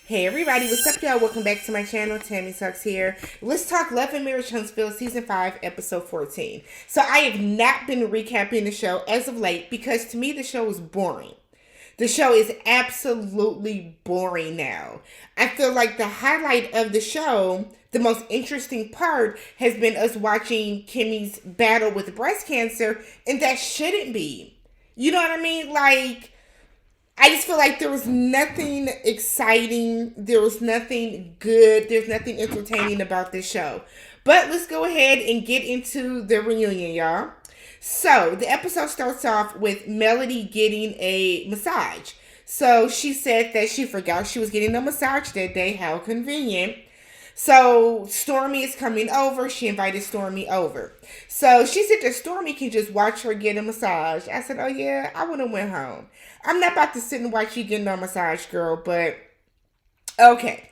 Hey everybody, what's up y'all? Welcome back to my channel. Tammy Sucks here. Let's talk Love and Marriage Huntsville Season 5, Episode 14. So I have not been recapping the show as of late because to me the show is boring. The show is absolutely boring now. I feel like the highlight of the show, the most interesting part, has been us watching Kimmy's battle with breast cancer, and that shouldn't be. You know what I mean? Like, I just feel like there was nothing exciting. There was nothing good. There's nothing entertaining about this show. But let's go ahead and get into the reunion, y'all. So the episode starts off with Melody getting a massage. So she said that she forgot she was getting a massage that day. How convenient. So Stormy is coming over. She invited Stormy over. So she said that Stormy can just watch her get a massage. I said, oh yeah, I would have went home. I'm not about to sit and watch you getting a massage, girl, but okay.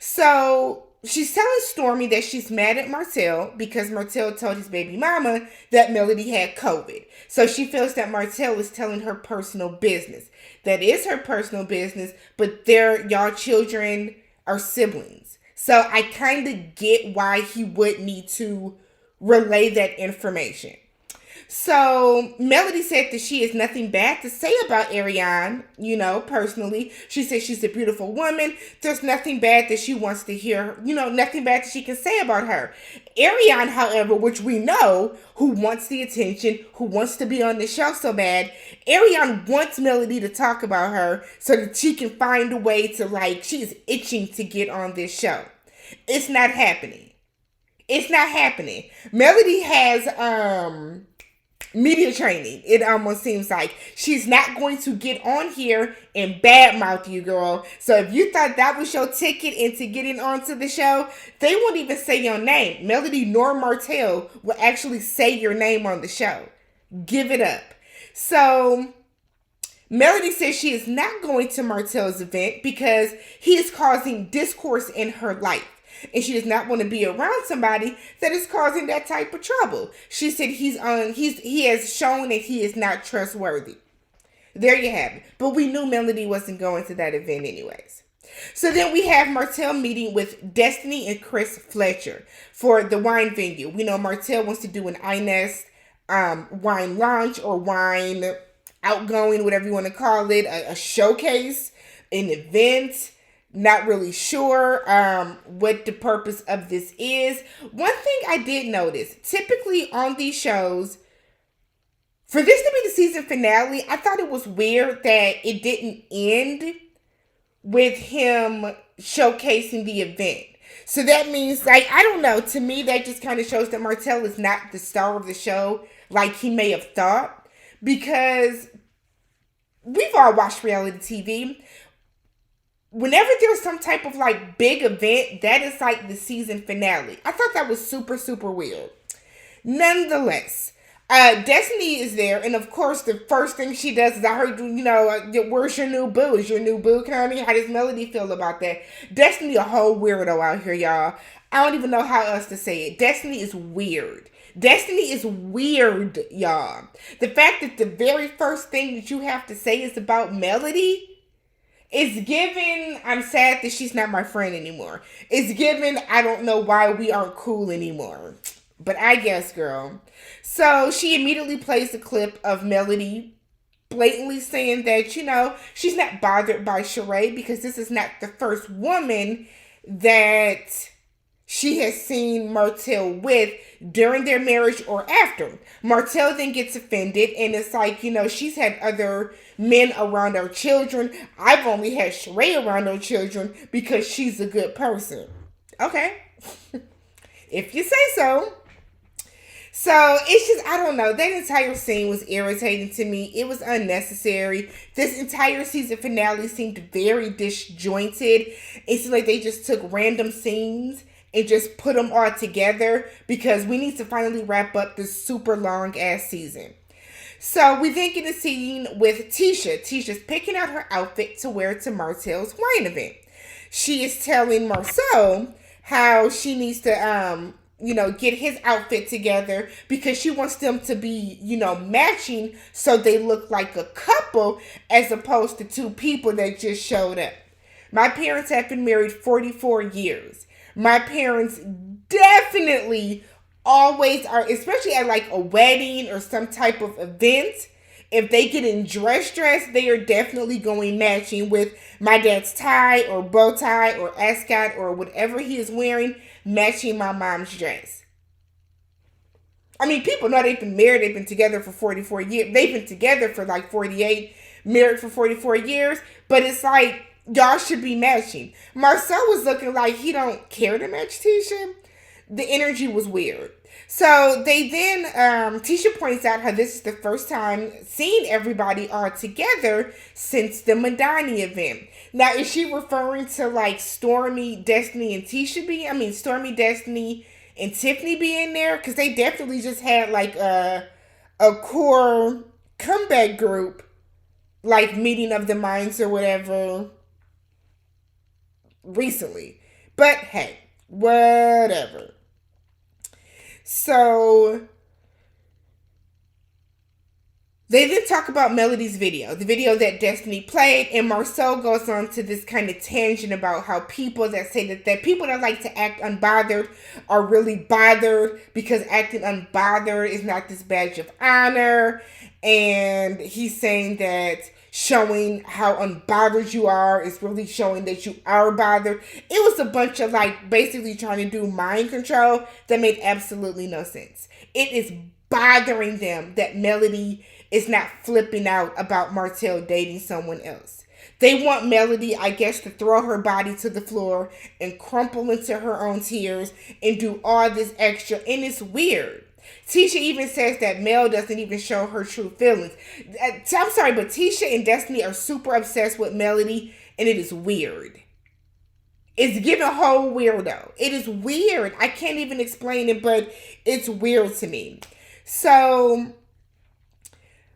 So she's telling Stormy that she's mad at Martell because Martell told his baby mama that Melody had COVID. So she feels that Martell is telling her personal business. That is her personal business, but y'all children are siblings. So I kind of get why he would need to relay that information. So Melody said that she has nothing bad to say about Ariane, personally. She said she's a beautiful woman. There's nothing bad that she wants to hear, nothing bad that she can say about her. Ariane, however, which we know, who wants the attention, who wants to be on the show so bad, Ariane wants Melody to talk about her so that she can find a way to, she's itching to get on this show. It's not happening. It's not happening. Melody has, media training. It almost seems like she's not going to get on here and badmouth you, girl. So if you thought that was your ticket into getting onto the show, they won't even say your name. Melody nor Martell will actually say your name on the show. Give it up. So Melody says she is not going to Martell's event because he is causing discourse in her life. And she does not want to be around somebody that is causing that type of trouble. She said he has shown that he is not trustworthy. There you have it. But we knew Melody wasn't going to that event anyways. So then we have Martell meeting with Destiny and Chris Fletcher for the wine venue. We know Martell wants to do an Inez wine launch or wine outgoing, whatever you want to call it, a showcase, an event. Not really sure what the purpose of this is. One thing I did notice, typically on these shows, for this to be the season finale, I thought it was weird that it didn't end with him showcasing the event. So that means, I don't know, to me that just kind of shows that Martell is not the star of the show like he may have thought. Because we've all watched reality TV. Whenever there's some type of big event, that is the season finale. I thought that was super, super weird. Nonetheless, Destiny is there, and of course, the first thing she does is, I heard, where's your new boo? Is your new boo coming? How does Melody feel about that? Destiny a whole weirdo out here, y'all. I don't even know how else to say it. Destiny is weird. Destiny is weird, y'all. The fact that the very first thing that you have to say is about Melody, it's given, I'm sad that she's not my friend anymore. It's given, I don't know why we aren't cool anymore. But I guess, girl. So she immediately plays the clip of Melody blatantly saying that, she's not bothered by Sheree because this is not the first woman that she has seen Martell with during their marriage or after. Martell then gets offended and it's she's had other men around our children. I've only had Sheree around our children because she's a good person. Okay. If you say so. So it's just, I don't know. That entire scene was irritating to me. It was unnecessary. This entire season finale seemed very disjointed. It seemed like they just took random scenes and just put them all together because we need to finally wrap up this super long ass season. So we then get a scene with Tisha. Tisha's picking out her outfit to wear to Martell's wine event. She is telling Marcel how she needs to, get his outfit together because she wants them to be, matching so they look like a couple as opposed to two people that just showed up. My parents have been married 44 years. My parents definitely always are, especially at like a wedding or some type of event. If they get in dress, they are definitely going matching with my dad's tie or bow tie or ascot or whatever he is wearing, matching my mom's dress. I mean, people know they've been married, they've been together for 44 years. They've been together for like 48, married for 44 years. But it's like, y'all should be matching. Marcel was looking like he don't care to match Tisha. The energy was weird. So they then, Tisha points out how this is the first time seeing everybody all together since the Madani event. Now, is she referring to like Stormy, Destiny, and Tisha being, Stormy, Destiny, and Tiffany being there? Because they definitely just had like a core comeback group, like meeting of the minds or whatever recently. But hey, whatever. So they then talk about Melody's video, the video that Destiny played, and Marcel goes on to this kind of tangent about how people that say that people that like to act unbothered are really bothered because acting unbothered is not this badge of honor. And he's saying that showing how unbothered you are is really showing that you are bothered. It was a bunch of like basically trying to do mind control that made absolutely no sense. It is bothering them that Melody is not flipping out about Martell dating someone else. They want Melody, I guess, to throw her body to the floor and crumple into her own tears and do all this extra. And it's weird. Tisha even says that Mel doesn't even show her true feelings. I'm sorry, but Tisha and Destiny are super obsessed with Melody, and it is weird. It's giving whole weirdo. It is weird. I can't even explain it, but it's weird to me. So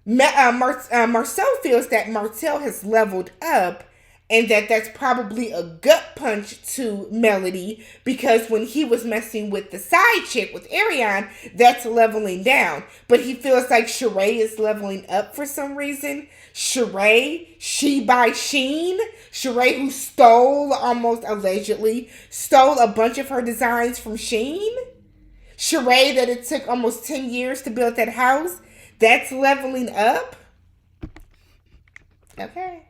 Marcel feels that Martell has leveled up, and that's probably a gut punch to Melody, because when he was messing with the side chick with Ariane, that's leveling down. But he feels like Sheree is leveling up for some reason. Sheree, she by Sheen. Sheree, who allegedly stole a bunch of her designs from Sheen. Sheree, that it took almost 10 years to build that house. That's leveling up. Okay.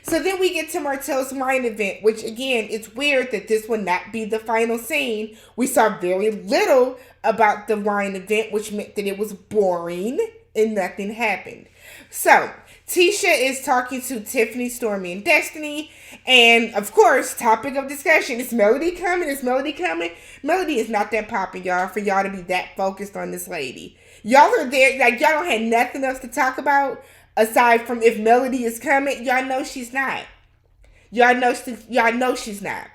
So then we get to Martell's wine event, which again, it's weird that this will not be the final scene. We saw very little about the wine event, which meant that it was boring and nothing happened. So Tisha is talking to Tiffany, Stormy, and Destiny. And of course, topic of discussion, is Melody coming? Is Melody coming? Melody is not that popping, y'all, for y'all to be that focused on this lady. Y'all are there, like y'all don't have nothing else to talk about aside from if Melody is coming. Y'all know she's not. Y'all know she's not.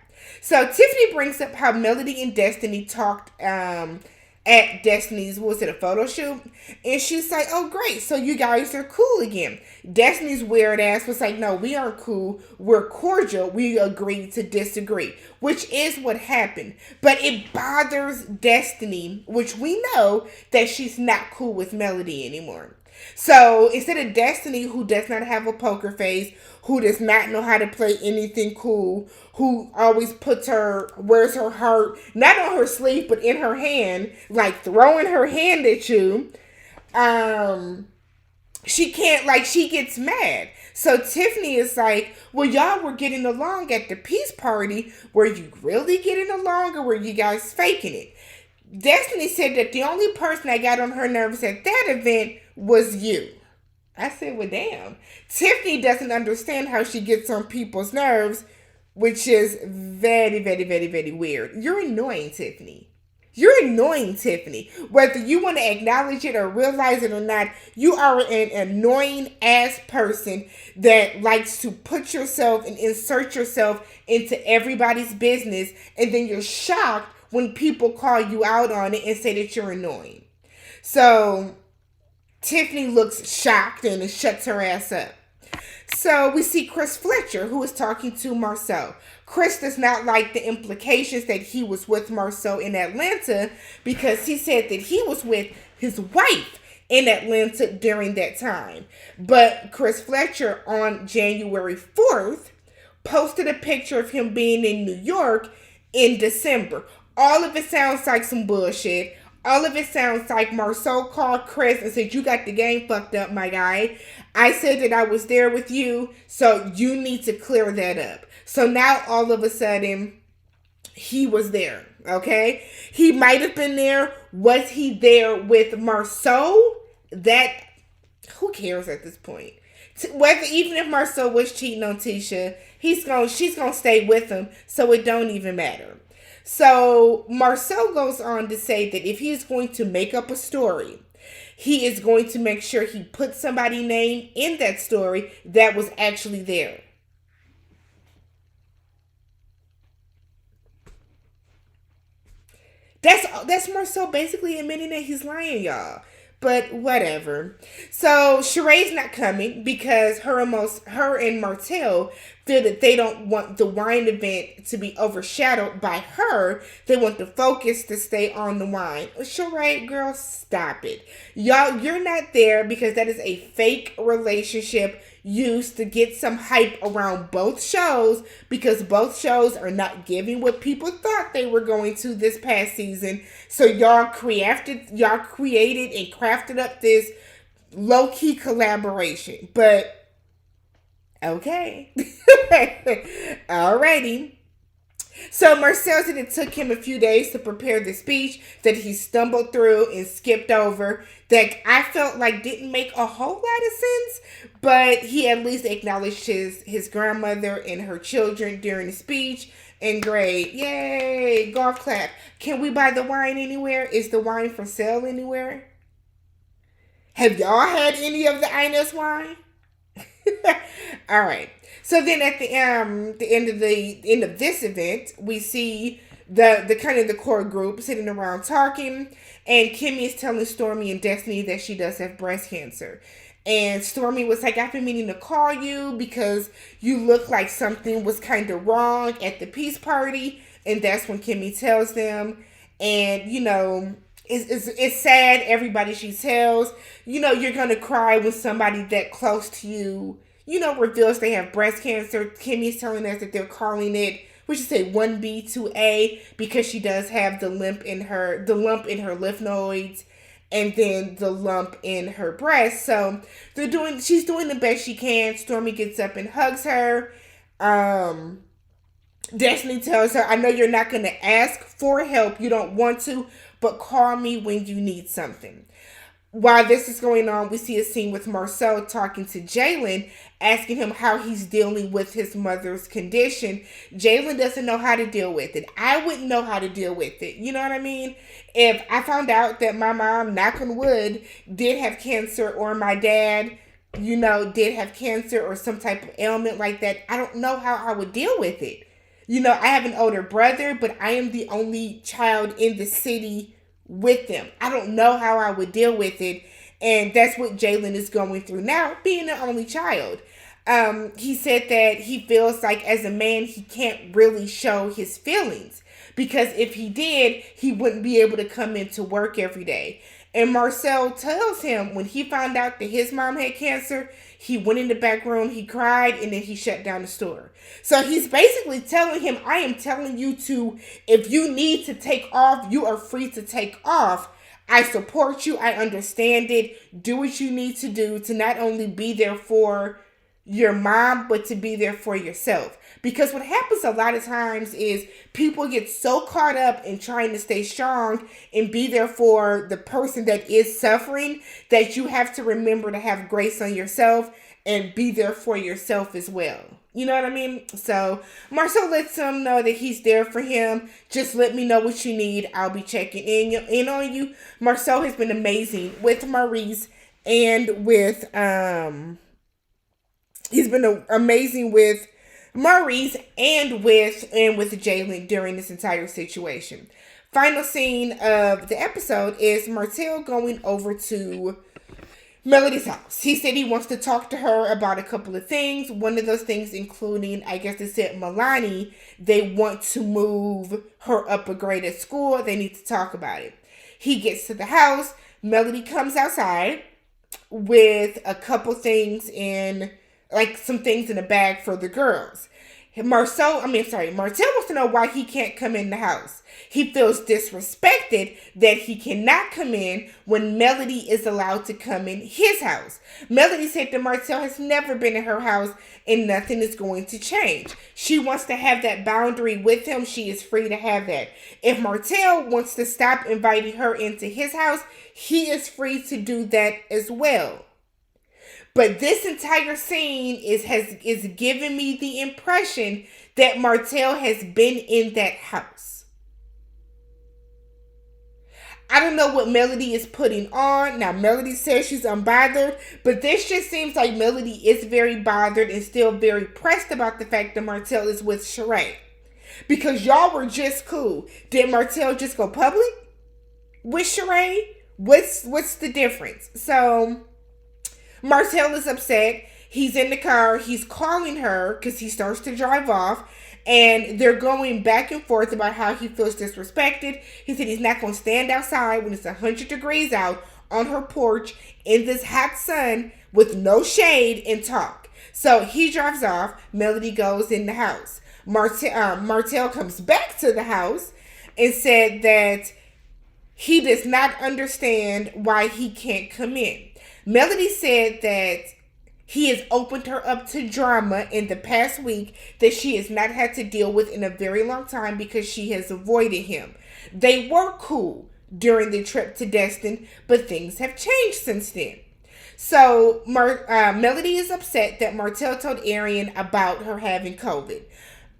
So Tiffany brings up how Melody and Destiny talked at Destiny's, a photo shoot? And she's like, oh, great, so you guys are cool again. Destiny's weird ass was like, no, we aren't cool. We're cordial. We agreed to disagree, which is what happened. But it bothers Destiny, which we know that she's not cool with Melody anymore. So instead of Destiny, who does not have a poker face, who does not know how to play anything cool, who always wears her heart, not on her sleeve, but in her hand, like throwing her hand at you, she gets mad. So Tiffany is like, well, y'all were getting along at the peace party. Were you really getting along, or were you guys faking it? Destiny said that the only person that got on her nerves at that event was you. I said, well, damn. Tiffany doesn't understand how she gets on people's nerves, which is very, very, very, very weird. You're annoying, Tiffany. You're annoying, Tiffany. Whether you want to acknowledge it or realize it or not, you are an annoying ass person that likes to put yourself and insert yourself into everybody's business, and then you're shocked when people call you out on it and say that you're annoying. So Tiffany looks shocked and shuts her ass up. So we see Chris Fletcher, who is talking to Marcel. Chris does not like the implications that he was with Marcel in Atlanta, because he said that he was with his wife in Atlanta during that time. But Chris Fletcher on January 4th posted a picture of him being in New York in December. All of it sounds like some bullshit. All of it sounds like Marcel called Chris and said, you got the game fucked up, my guy. I said that I was there with you, so you need to clear that up. So now all of a sudden, he was there, okay? He might have been there. Was he there with Marceau? That, who cares at this point? Whether, even if Marceau was cheating on Tisha, she's gonna stay with him, so it don't even matter. So Marcel goes on to say that if he's going to make up a story, he is going to make sure he puts somebody's name in that story that was actually there. That's Marcel basically admitting that he's lying, y'all. But whatever. So Sheree's not coming because her and Martell feel that they don't want the wine event to be overshadowed by her. They want the focus to stay on the wine. Sheree, girl, stop it. Y'all, you're not there because that is a fake relationship used to get some hype around both shows, because both shows are not giving what people thought they were going to this past season. So y'all created and crafted up this low-key collaboration. But okay. Alrighty. So Marcel said it took him a few days to prepare the speech that he stumbled through and skipped over, that I felt like didn't make a whole lot of sense, but he at least acknowledged his grandmother and her children during the speech. And great. Yay. Golf clap. Can we buy the wine anywhere? Is the wine for sale anywhere? Have y'all had any of the Inez wine? All right. So then at the end of this event, we see the kind of the core group sitting around talking, and Kimmy is telling Stormy and Destiny that she does have breast cancer. And Stormy was like, I've been meaning to call you because you look like something was kind of wrong at the peace party. And that's when Kimmy tells them. And, you know, it's sad, everybody she tells. You know, you're going to cry when somebody that close to you, you know, reveals they have breast cancer. Kimmy's telling us that they're calling it, we should say 1B, 2A, because she does have the lump in her lymph nodes, and then the lump in her breast. So she's doing the best she can. Stormy gets up and hugs her. Destiny tells her, I know you're not going to ask for help. You don't want to, but call me when you need something. While this is going on, we see a scene with Marcel talking to Jalen, asking him how he's dealing with his mother's condition. Jalen doesn't know how to deal with it. I wouldn't know how to deal with it. You know what I mean? If I found out that my mom, knock on wood, did have cancer, or my dad, you know, did have cancer or some type of ailment like that, I don't know how I would deal with it. You know, I have an older brother, but I am the only child in the city with them. I don't know how I would deal with it. And that's what Jalen is going through now, being the only child. He said that he feels like as a man, he can't really show his feelings, because if he did, he wouldn't be able to come into work every day. And Marcel tells him when he found out that his mom had cancer, he went in the back room, he cried, and then he shut down the store. So he's basically telling him, I am telling you to, if you need to take off, you are free to take off. I support you. I understand it. Do what you need to do to not only be there for your mom, but to be there for yourself. Because what happens a lot of times is people get so caught up in trying to stay strong and be there for the person that is suffering, that you have to remember to have grace on yourself and be there for yourself as well. You know what I mean? So Marcel lets him know that he's there for him. Just let me know what you need. I'll be checking in on you. Marcel has been amazing with Maurice and with he's been amazing with Maurice and with Jalen during this entire situation. Final scene of the episode is Martell going over to Melody's house. He said he wants to talk to her about a couple of things. One of those things including, I guess they said Milani, they want to move her up a grade at school. They need to talk about it. He gets to the house. Melody comes outside with a couple things in, like some things in a bag for the girls. Martell wants to know why he can't come in the house. He feels disrespected that he cannot come in when Melody is allowed to come in his house. Melody said that Martell has never been in her house and nothing is going to change. She wants to have that boundary with him. She is free to have that. If Martell wants to stop inviting her into his house, he is free to do that as well. But this entire scene is giving me the impression that Martell has been in that house. I don't know what Melody is putting on. Now, Melody says she's unbothered, but this just seems like Melody is very bothered and still very pressed about the fact that Martell is with Sheree. Because y'all were just cool. Did Martell just go public with Sheree? What's the difference? So Martell is upset. He's in the car. He's calling her because he starts to drive off. And they're going back and forth about how he feels disrespected. He said he's not going to stand outside when it's 100 degrees out on her porch in this hot sun with no shade and talk. So he drives off. Melody goes in the house. Martell comes back to the house and said that he does not understand why he can't come in. Melody said that he has opened her up to drama in the past week that she has not had to deal with in a very long time because she has avoided him. They were cool during the trip to Destin, but things have changed since then. So Melody is upset that Martell told Arian about her having COVID.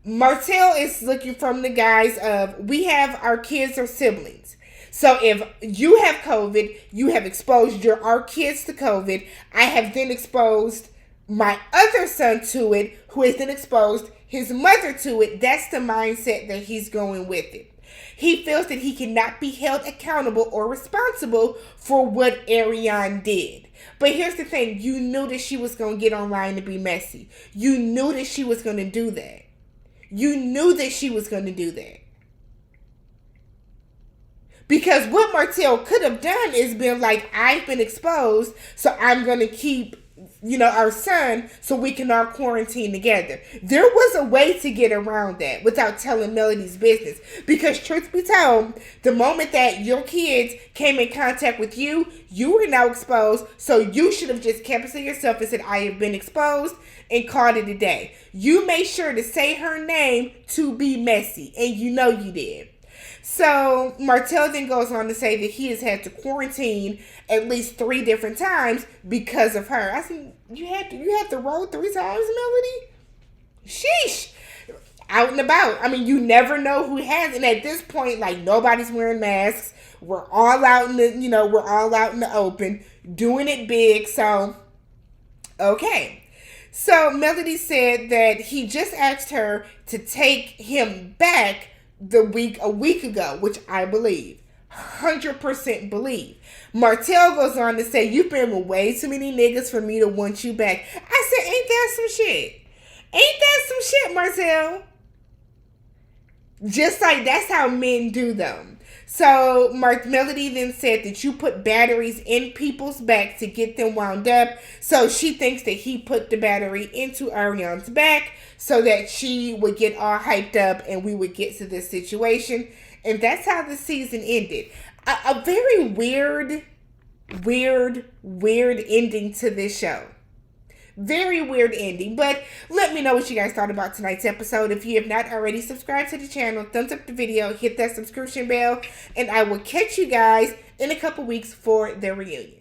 Martell is looking from the guise of, we have our kids or siblings. So if you have COVID, you have exposed our kids to COVID. I have then exposed my other son to it, who has then exposed his mother to it. That's the mindset that he's going with it. He feels that he cannot be held accountable or responsible for what Ariane did. But here's the thing. You knew that she was going to get online and be messy. You knew that she was going to do that. You knew that she was going to do that. Because what Martell could have done is been like, I've been exposed, so I'm going to keep, our son so we can all quarantine together. There was a way to get around that without telling Melody's business. Because truth be told, the moment that your kids came in contact with you, you were now exposed, so you should have just kept it to yourself and said, I have been exposed, and called it a day. You made sure to say her name to be messy, and you know you did. So Martell then goes on to say that he has had to quarantine at least 3 different times because of her. I said, you had to roll 3 times, Melody? Sheesh. Out and about. I mean, you never know who has. And at this point, like, nobody's wearing masks. We're all out in the open, doing it big. So, okay. So Melody said that he just asked her to take him back a week ago, which I believe, 100% believe. Martell goes on to say, you've been with way too many niggas for me to want you back. I said, ain't that some shit? Ain't that some shit, Martell? Just like that's how men do them. So Melody then said that you put batteries in people's back to get them wound up. So she thinks that he put the battery into Ariane's back so that she would get all hyped up and we would get to this situation. And that's how the season ended. A very weird ending to this show. Very weird ending. But let me know what you guys thought about tonight's episode. If you have not already subscribed to the channel, thumbs up the video, hit that subscription bell, and I will catch you guys in a couple weeks for the reunion.